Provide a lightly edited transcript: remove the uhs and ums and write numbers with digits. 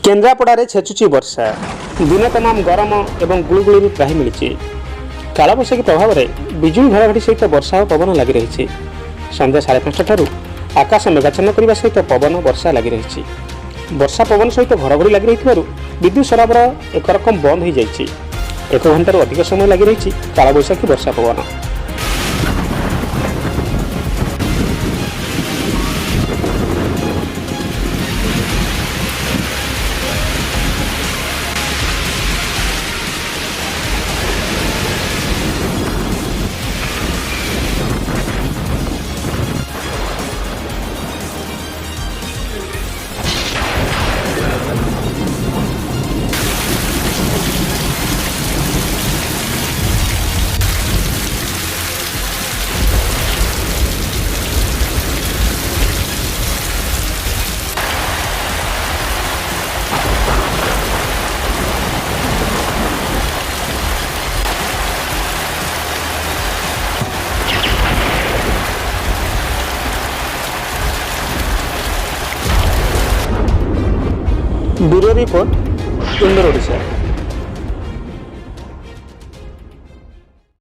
केन्द्रापड़ारे छेचुची वर्षा दिन तमाम गरम एवं गुळुगुळिरू त्राही मिली। कालबैशाखी प्रभाव में बिजुली घड़घड़ी सहित वर्षा और पवन लगी रही। संध्या 5:30 ठारू आकाश मेघाच्छन्न करने सहित पवन वर्षा लगी रही। वर्षा पवन सहित घड़घड़ी लगी रही विद्युत सरबराह एक रकम बंद हो जाए। 1 घंटार अधिक समय लगी रही कालबैशाखी वर्षा पवन। Bureau report Indore Odisha.